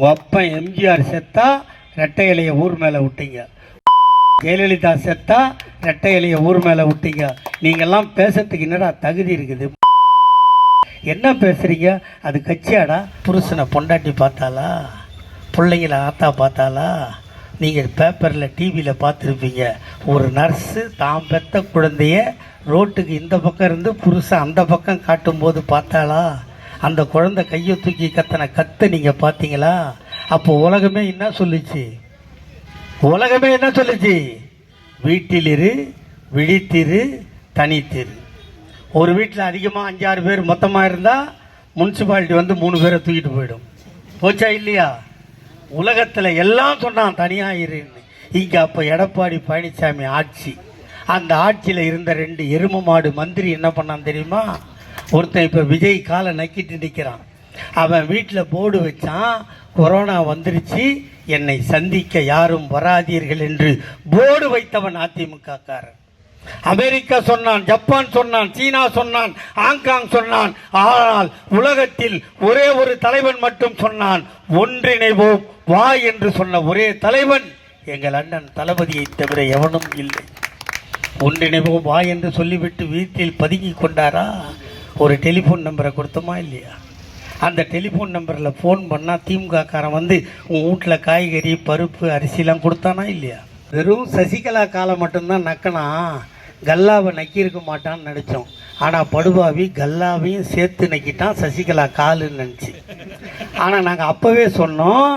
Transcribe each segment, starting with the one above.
அப்பன் எம்ஜிஆர் செத்தா ரெட்டை இலைய ஊர் மேலே விட்டீங்க. ஜெயலலிதா செத்தா ரெட்டை இலைய ஊர் மேலே விட்டீங்க. நீங்கள்லாம் பேசுறதுக்கு என்னடா தகுதி இருக்குது? என்ன பேசுறீங்க? அது கட்சியாடா? புருஷனை பொண்டாட்டி பார்த்தாலா? பிள்ளைங்கள ஆத்தா பார்த்தாலா? நீங்கள் பேப்பரில் டிவியில் பார்த்துருப்பீங்க, ஒரு நர்ஸு தான் பெற்ற குழந்தைய ரோட்டுக்கு இந்த பக்கம் இருந்து புருஷன் அந்த பக்கம் காட்டும்போது பார்த்தாளா? அந்த குழந்தை கையை தூக்கி கத்தனை கத்த நீங்கள் பார்த்தீங்களா? அப்போ உலகமே என்ன சொல்லிச்சு? உலகமே என்ன சொல்லிச்சு? வீட்டிலிரு, விழித்திரு, தனித்திரு. ஒரு வீட்டில் அதிகமாக 5-6 பேர் மொத்தமாக இருந்தால் முனிசிபாலிட்டி வந்து 3 பேரை தூக்கிட்டு போயிடும். போச்சா இல்லையா? உலகத்தில் எல்லாம் சொன்னான் தனியாக இருன்னு. இங்கே அப்போ எடப்பாடி பழனிசாமி ஆட்சி. அந்த ஆட்சியில் இருந்த 2 எரும மாடு மந்திரி என்ன பண்ணான் தெரியுமா? ஒருத்தன் இப்போ விஜய் காலை நக்கிட்டு நிற்கிறான். அவன் வீட்டில் போர்டு வச்சான், கொரோனா வந்துருச்சு, என்னை சந்திக்க யாரும் வராதீர்கள் என்று போர்டு வைத்தவன் அதிமுகக்காரன். அமெரிக்கா சொன்னான், ஜப்பான் சொன்னான், சீனா சொன்னான், ஹாங்காங் சொன்னான். ஆனால் உலகத்தில் ஒரே ஒரு தலைவன் மட்டும் சொன்னான், ஒன்றிணைவோம் வா என்று சொன்ன ஒரே தலைவன் எங்கள் அண்ணன் தளபதியை தவிர எவனும் இல்லை. ஒன்றிணைவோம் வா என்று சொல்லிவிட்டு வீட்டில் பதுங்கி கொண்டாரா? ஒரு டெலிஃபோன் நம்பரை கொடுத்தோமா இல்லையா? அந்த டெலிஃபோன் நம்பரில் ஃபோன் பண்ணால் திமுககாரன் வந்து உன் வீட்டில் காய்கறி பருப்பு அரிசிலாம் கொடுத்தானா இல்லையா? வெறும் சசிகலா காலை மட்டும்தான் நக்கனா, கல்லாவை நக்கியிருக்க மாட்டான்னு நினச்சோம். ஆனால் படுபாவி கல்லாவையும் சேர்த்து நக்கிட்டான், சசிகலா காலுன்னு நினச்சி. ஆனால் நாங்கள் அப்போவே சொன்னோம்,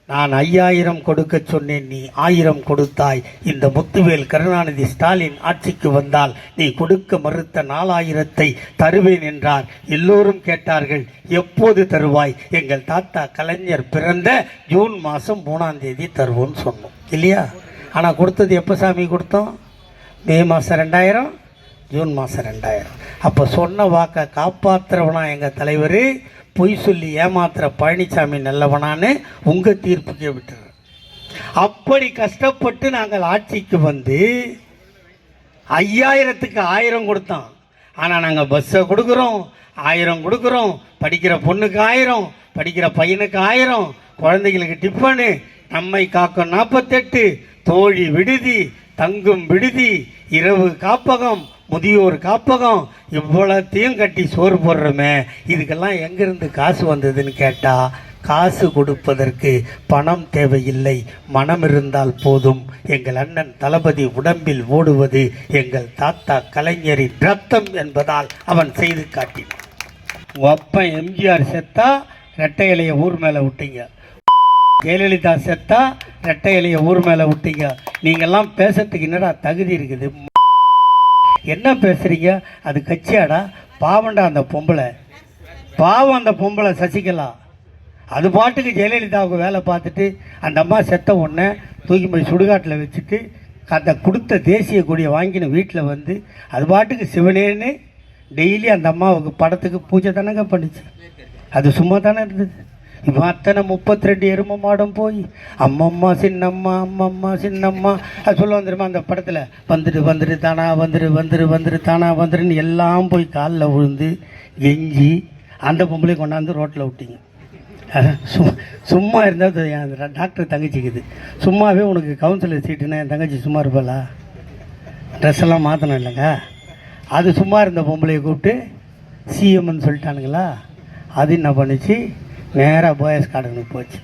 நான் 5000 கொடுக்க சொன்னேன், நீ 1000 கொடுத்தாய். இந்த முத்துவேல் கருணாநிதி ஸ்டாலின் ஆட்சிக்கு வந்தால் நீ கொடுக்க மறுத்த 4000 தருவேன் என்றார். எல்லோரும் கேட்டார்கள், எப்போது தருவாய்? எங்கள் தாத்தா கலைஞர் பிறந்த ஜூன் மாதம் 3ஆம் தேதி தருவோன்னு சொன்னோம் இல்லையா? ஆனால் கொடுத்தது எப்போ சாமி கொடுத்தோம்? மே மாதம் 2000, ஜூன் மாதம் 2000. அப்போ சொன்ன வாக்கை காப்பாற்றுறவனா எங்கள் தலைவர், பொய் சொல்லி ஏமாத்துற பழனிசாமி நல்லவனான்னு உங்கள் தீர்ப்புக்கே விட்டுரு. அப்படி கஷ்டப்பட்டு நாங்கள் ஆட்சிக்கு வந்து 5000க்கு 1000 கொடுத்தோம். ஆனால் நாங்கள் பஸ்ஸை கொடுக்குறோம், 1000 கொடுக்குறோம், படிக்கிற பொண்ணுக்கு 1000, படிக்கிற பையனுக்கு 1000, குழந்தைகளுக்கு டிஃபனு, நம்மை காக்கும் 48, தோழி விடுதி, தங்கும் விடுதி, இரவு காப்பகம், முதியோர் காப்பகம், இவ்வளத்தையும் கட்டி சோறு போடுறோமே, இதுக்கெல்லாம் எங்கேருந்து காசு வந்ததுன்னு கேட்டால், காசு கொடுப்பதற்கு பணம் தேவையில்லை, மனம் இருந்தால் போதும். எங்கள் அண்ணன் தளபதி உடம்பில் ஓடுவது எங்கள் தாத்தா கலைஞரின் ரத்தம் என்பதால் அவன் செய்து காட்டினான். அப்பன் எம்ஜிஆர் செத்தா ரெட்டை இலைய ஊர் மேலே விட்டீங்க. ஜெயலலிதா செத்தா ரெட்டை இலைய ஊர் மேலே விட்டீங்க. நீங்கள்லாம் பேசுறதுக்கு என்னடா தகுதி இருக்குது? என்ன பேசுறீங்க? அது கட்சியாடா? பாவண்டா அந்த பொம்பளை, பாவம் அந்த பொம்பளை சசிகலா. அது பாட்டுக்கு ஜெயலலிதாவுக்கு வேலை பார்த்துட்டு அந்த அம்மா செத்த உடனே தூக்கி போய் சுடுகாட்டில் வச்சுட்டு அந்த கொடுத்த தேசிய கொடியை வாங்கின வீட்டில் வந்து அது பாட்டுக்கு சிவனேன்னு டெய்லி அந்த அம்மாவுக்கு படத்துக்கு பூஜை தானங்க பண்ணிச்சு. அது சும்மா தானே இருந்தது. இப்போ அத்தனை 32 எரும மாடம் போய் அம்மம்மா சின்னம்மா, அம்மம்மா சின்னம்மா அது சொல்லுவாங்க தெரியுமா அந்த படத்தில்? வந்துட்டு தானா வந்துரு தானா வந்துருன்னு எல்லாம் போய் காலில் விழுந்து கெஞ்சி அந்த பொம்பளை கொண்டாந்து ரோட்டில் விட்டீங்க. சும்மா இருந்தால் என் டாக்டர் தங்கச்சிக்குது, சும்மாவே உனக்கு கவுன்சிலர் சீட்டுன்னா என் தங்கச்சி சும்மா இருப்பாளா? ட்ரெஸ் எல்லாம் மாற்றணும் இல்லைங்க. அது சும்மா இருந்த பொம்பளையை கூப்பிட்டு சிஎம்னு சொல்லிட்டானுங்களா? அது என்ன பண்ணிச்சு? நேராக போயஸ் கார்டனுக்கு போச்சு.